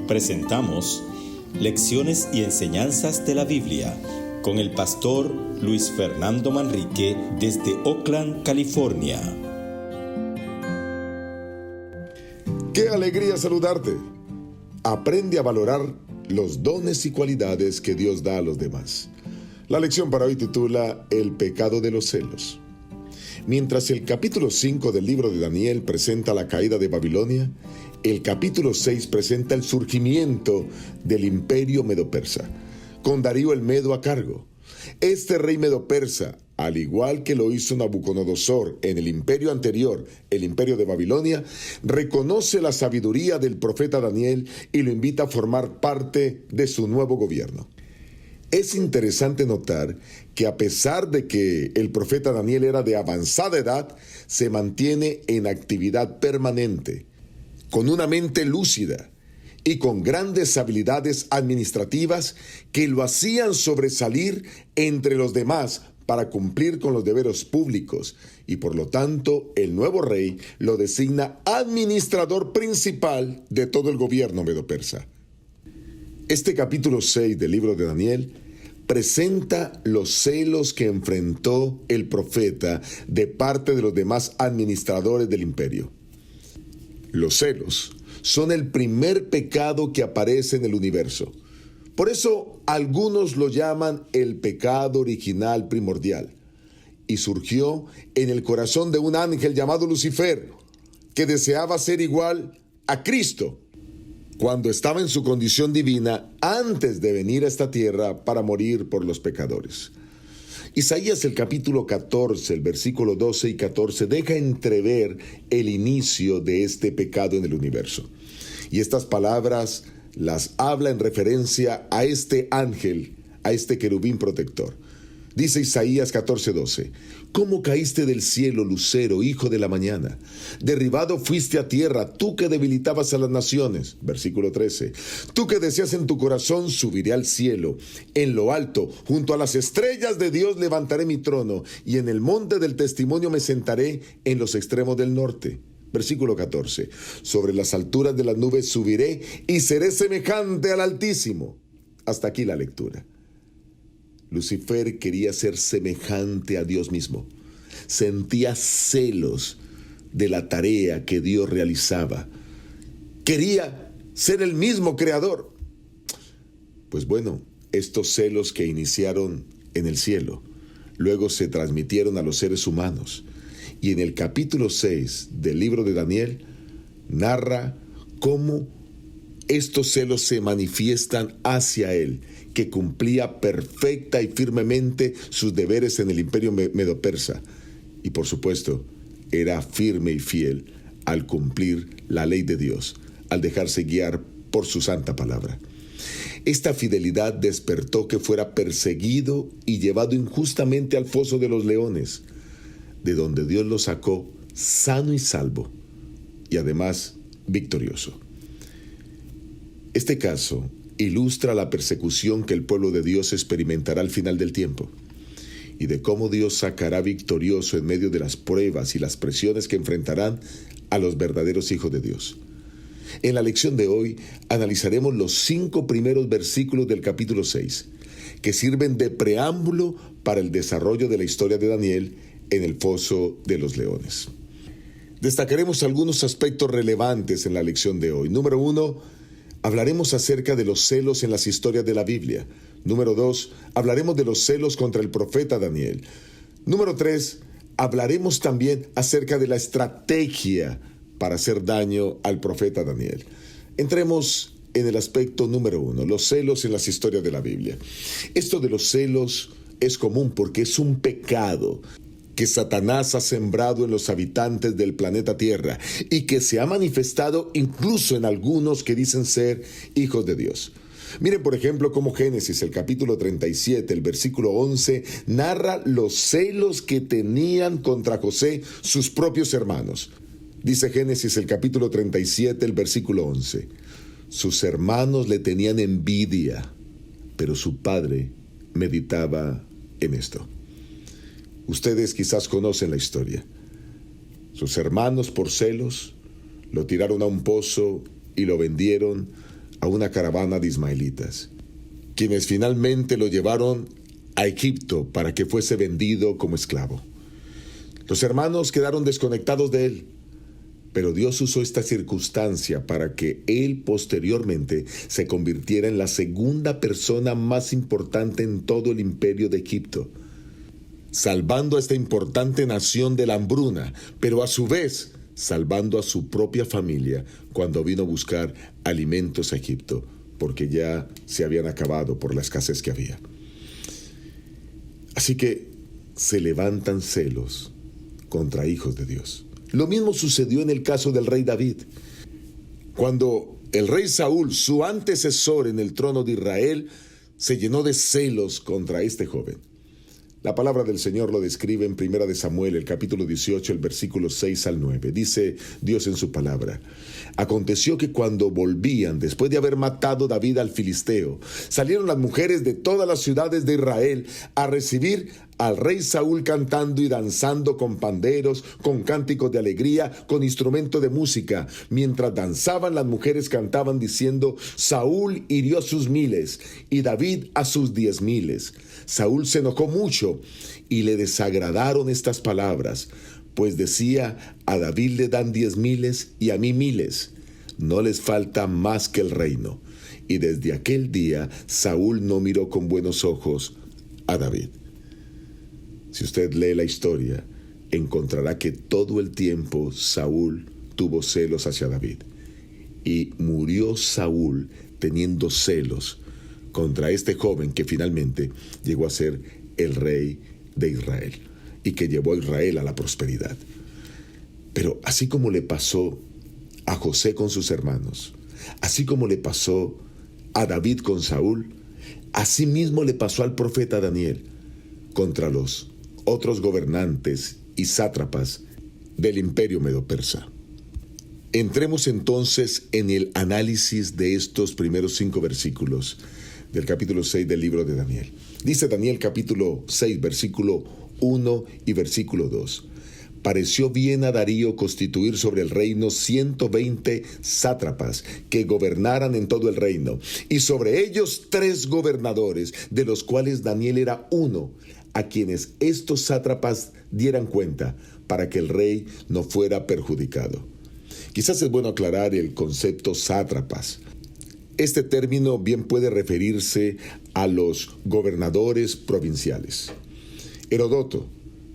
Presentamos Lecciones y Enseñanzas de la Biblia con el pastor Luis Fernando Manrique desde Oakland, California. ¡Qué alegría saludarte! Aprende a valorar los dones y cualidades que Dios da a los demás. La lección para hoy titula El pecado de los celos. Mientras el capítulo 5 del libro de Daniel presenta la caída de Babilonia, el capítulo 6 presenta el surgimiento del imperio medo-persa, con Darío el Medo a cargo. Este rey medo-persa, al igual que lo hizo Nabucodonosor en el imperio anterior, el imperio de Babilonia, reconoce la sabiduría del profeta Daniel y lo invita a formar parte de su nuevo gobierno. Es interesante notar que a pesar de que el profeta Daniel era de avanzada edad, se mantiene en actividad permanente, con una mente lúcida y con grandes habilidades administrativas que lo hacían sobresalir entre los demás para cumplir con los deberes públicos, y por lo tanto el nuevo rey lo designa administrador principal de todo el gobierno medo-persa. Este capítulo 6 del libro de Daniel presenta los celos que enfrentó el profeta de parte de los demás administradores del imperio. Los celos son el primer pecado que aparece en el universo. Por eso algunos lo llaman el pecado original primordial. Y surgió en el corazón de un ángel llamado Lucifer, que deseaba ser igual a Cristo cuando estaba en su condición divina antes de venir a esta tierra para morir por los pecadores. Isaías el capítulo 14, el versículo 12 y 14 deja entrever el inicio de este pecado en el universo. Y estas palabras las habla en referencia a este ángel, a este querubín protector. Dice Isaías 14:12, ¿cómo caíste del cielo, lucero, hijo de la mañana? Derribado fuiste a tierra, tú que debilitabas a las naciones. Versículo 13, tú que decías en tu corazón, subiré al cielo. En lo alto, junto a las estrellas de Dios levantaré mi trono, y en el monte del testimonio me sentaré en los extremos del norte. Versículo 14, sobre las alturas de las nubes subiré y seré semejante al Altísimo. Hasta aquí la lectura. Lucifer quería ser semejante a Dios mismo. Sentía celos de la tarea que Dios realizaba. Quería ser el mismo creador. Pues bueno, estos celos que iniciaron en el cielo, luego se transmitieron a los seres humanos. Y en el capítulo 6 del libro de Daniel, narra cómo estos celos se manifiestan hacia él, que cumplía perfecta y firmemente sus deberes en el imperio medo-persa. Y por supuesto, era firme y fiel al cumplir la ley de Dios, al dejarse guiar por su santa palabra. Esta fidelidad despertó que fuera perseguido y llevado injustamente al foso de los leones, de donde Dios lo sacó sano y salvo, y además victorioso. Este caso ilustra la persecución que el pueblo de Dios experimentará al final del tiempo, y de cómo Dios sacará victorioso en medio de las pruebas y las presiones que enfrentarán a los verdaderos hijos de Dios. En la lección de hoy analizaremos los 5 primeros versículos del capítulo 6, que sirven de preámbulo para el desarrollo de la historia de Daniel en el foso de los leones. Destacaremos algunos aspectos relevantes en la lección de hoy. Número 1, hablaremos acerca de los celos en las historias de la Biblia. Número 2, hablaremos de los celos contra el profeta Daniel. Número 3, hablaremos también acerca de la estrategia para hacer daño al profeta Daniel. Entremos en el aspecto número 1, los celos en las historias de la Biblia. Esto de los celos es común porque es un pecado que Satanás ha sembrado en los habitantes del planeta Tierra y que se ha manifestado incluso en algunos que dicen ser hijos de Dios. Miren, por ejemplo, cómo Génesis, el capítulo 37, el versículo 11, narra los celos que tenían contra José sus propios hermanos. Dice Génesis, el capítulo 37, el versículo 11, sus hermanos le tenían envidia, pero su padre meditaba en esto. Ustedes quizás conocen la historia. Sus hermanos, por celos, lo tiraron a un pozo y lo vendieron a una caravana de ismaelitas, quienes finalmente lo llevaron a Egipto para que fuese vendido como esclavo. Los hermanos quedaron desconectados de él, pero Dios usó esta circunstancia para que él posteriormente se convirtiera en la segunda persona más importante en todo el imperio de Egipto, salvando a esta importante nación de la hambruna, pero a su vez salvando a su propia familia cuando vino a buscar alimentos a Egipto, porque ya se habían acabado por la escasez que había. Así que se levantan celos contra hijos de Dios. Lo mismo sucedió en el caso del rey David. Cuando el rey Saúl, su antecesor en el trono de Israel, se llenó de celos contra este joven. La palabra del Señor lo describe en 1 de Samuel, el capítulo 18, el versículo 6 al 9. Dice Dios en su palabra: aconteció que cuando volvían, después de haber matado David al filisteo, salieron las mujeres de todas las ciudades de Israel a recibir al rey Saúl cantando y danzando con panderos, con cánticos de alegría, con instrumento de música. Mientras danzaban, las mujeres cantaban diciendo: Saúl hirió a sus 1000 y David a sus 10,000. Saúl se enojó mucho y le desagradaron estas palabras, pues decía: a David le dan 10,000 y a mí 1000. No les falta más que el reino. Y desde aquel día Saúl no miró con buenos ojos a David. Si usted lee la historia, encontrará que todo el tiempo Saúl tuvo celos hacia David. Y murió Saúl teniendo celos contra este joven que finalmente llegó a ser el rey de Israel y que llevó a Israel a la prosperidad. Pero así como le pasó a José con sus hermanos, así como le pasó a David con Saúl, así mismo le pasó al profeta Daniel contra los otros gobernantes y sátrapas del imperio medo-persa. Entremos entonces en el análisis de estos primeros 5 versículos del capítulo 6 del libro de Daniel. Dice Daniel capítulo 6, versículo 1 y versículo 2. Pareció bien a Darío constituir sobre el reino 120 sátrapas que gobernaran en todo el reino, y sobre ellos 3 gobernadores, de los cuales Daniel era uno, a quienes estos sátrapas dieran cuenta, para que el rey no fuera perjudicado. Quizás es bueno aclarar el concepto sátrapas. Este término bien puede referirse a los gobernadores provinciales. Heródoto,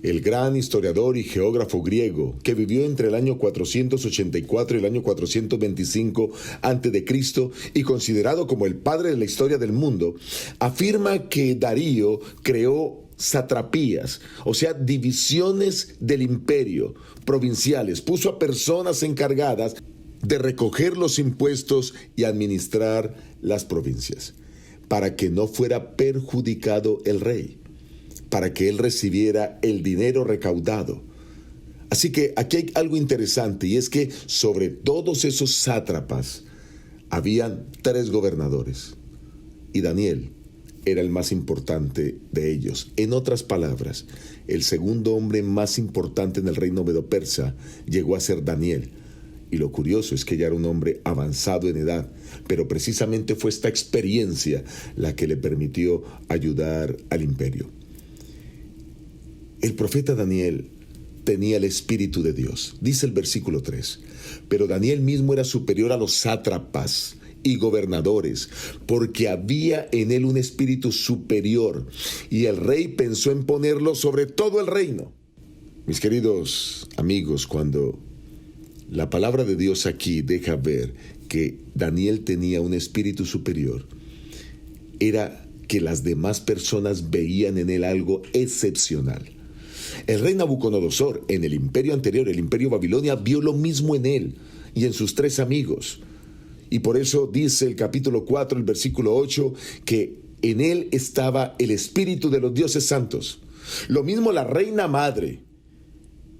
el gran historiador y geógrafo griego que vivió entre el año 484 y el año 425 a.C. y considerado como el padre de la historia del mundo, afirma que Darío creó satrapías, o sea, divisiones del imperio, provinciales. Puso a personas encargadas de recoger los impuestos y administrar las provincias, para que no fuera perjudicado el rey, para que él recibiera el dinero recaudado. Así que aquí hay algo interesante, y es que sobre todos esos sátrapas habían 3 gobernadores, y Daniel era el más importante de ellos. En otras palabras, el segundo hombre más importante en el reino medo-persa llegó a ser Daniel. Y lo curioso es que ya era un hombre avanzado en edad, pero precisamente fue esta experiencia la que le permitió ayudar al imperio. El profeta Daniel tenía el Espíritu de Dios. Dice el versículo 3, pero Daniel mismo era superior a los sátrapas y gobernadores, porque había en él un espíritu superior, y el rey pensó en ponerlo sobre todo el reino. Mis queridos amigos, cuando la palabra de Dios aquí deja ver que Daniel tenía un espíritu superior, era que las demás personas veían en él algo excepcional. El rey Nabucodonosor, en el imperio anterior, el imperio Babilonia, vio lo mismo en él y en sus 3 amigos. Y por eso dice el capítulo 4, el versículo 8, que en él estaba el espíritu de los dioses santos. Lo mismo la reina madre,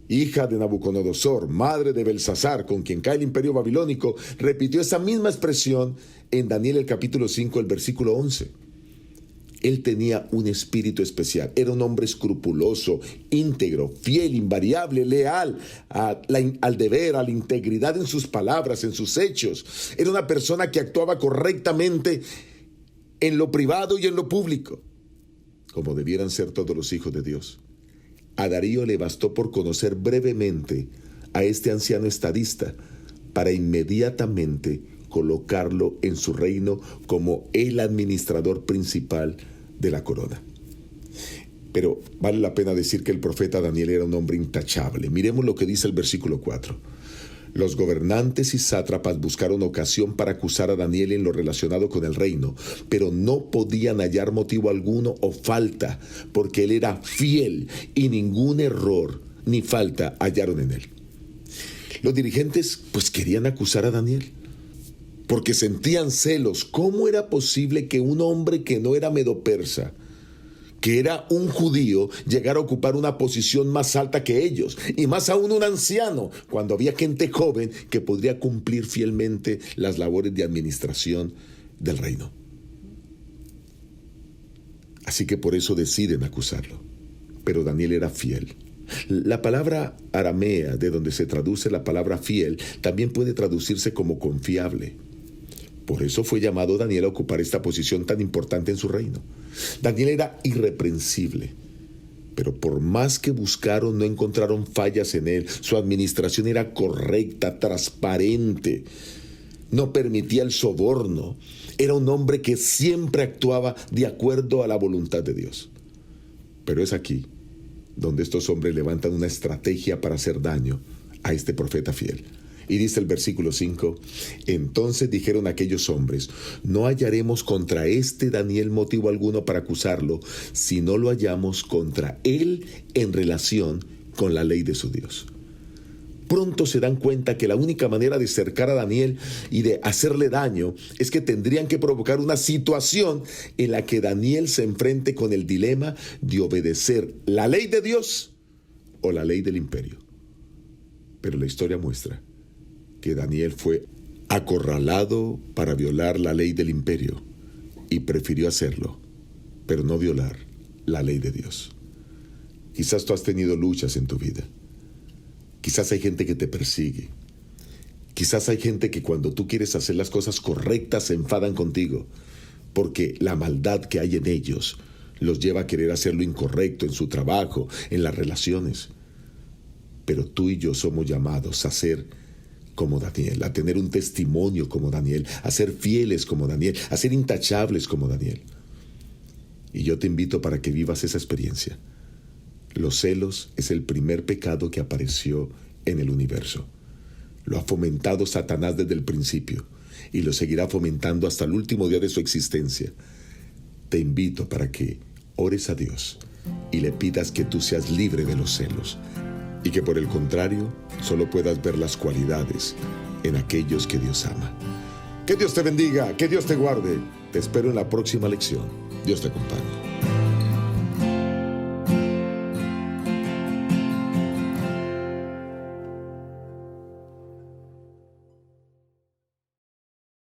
hija de Nabucodonosor, madre de Belsasar, con quien cae el imperio babilónico, repitió esa misma expresión en Daniel el capítulo 5, el versículo 11. Él tenía un espíritu especial. Era un hombre escrupuloso, íntegro, fiel, invariable, leal al deber, a la integridad en sus palabras, en sus hechos. Era una persona que actuaba correctamente en lo privado y en lo público, como debieran ser todos los hijos de Dios. A Darío le bastó por conocer brevemente a este anciano estadista para inmediatamente colocarlo en su reino como el administrador principal de la corona. Pero vale la pena decir que el profeta Daniel era un hombre intachable. Miremos lo que dice el versículo 4. Los gobernantes y sátrapas buscaron ocasión para acusar a Daniel en lo relacionado con el reino, pero no podían hallar motivo alguno o falta, porque él era fiel y ningún error ni falta hallaron en él. Los dirigentes pues querían acusar a Daniel, porque sentían celos. ¿Cómo era posible que un hombre que no era medo-persa, que era un judío, llegara a ocupar una posición más alta que ellos? Y más aún un anciano, cuando había gente joven que podría cumplir fielmente las labores de administración del reino. Así que por eso deciden acusarlo. Pero Daniel era fiel. La palabra aramea, de donde se traduce la palabra fiel, también puede traducirse como confiable. Por eso fue llamado Daniel a ocupar esta posición tan importante en su reino. Daniel era irreprensible, pero por más que buscaron, no encontraron fallas en él. Su administración era correcta, transparente, no permitía el soborno. Era un hombre que siempre actuaba de acuerdo a la voluntad de Dios. Pero es aquí donde estos hombres levantan una estrategia para hacer daño a este profeta fiel. Y dice el versículo 5, entonces dijeron aquellos hombres, no hallaremos contra este Daniel motivo alguno para acusarlo, si no lo hallamos contra él en relación con la ley de su Dios. Pronto se dan cuenta que la única manera de cercar a Daniel y de hacerle daño es que tendrían que provocar una situación en la que Daniel se enfrente con el dilema de obedecer la ley de Dios o la ley del imperio. Pero la historia muestra que Daniel fue acorralado para violar la ley del imperio y prefirió hacerlo, pero no violar la ley de Dios. Quizás tú has tenido luchas en tu vida. Quizás hay gente que te persigue. Quizás hay gente que cuando tú quieres hacer las cosas correctas se enfadan contigo, porque la maldad que hay en ellos los lleva a querer hacer lo incorrecto en su trabajo, en las relaciones. Pero tú y yo somos llamados a ser como Daniel, a tener un testimonio como Daniel, a ser fieles como Daniel, a ser intachables como Daniel. Y yo te invito para que vivas esa experiencia. Los celos es el primer pecado que apareció en el universo. Lo ha fomentado Satanás desde el principio y lo seguirá fomentando hasta el último día de su existencia. Te invito para que ores a Dios y le pidas que tú seas libre de los celos y que por el contrario solo puedas ver las cualidades en aquellos que Dios ama. Que Dios te bendiga, que Dios te guarde. Te espero en la próxima lección. Dios te acompañe.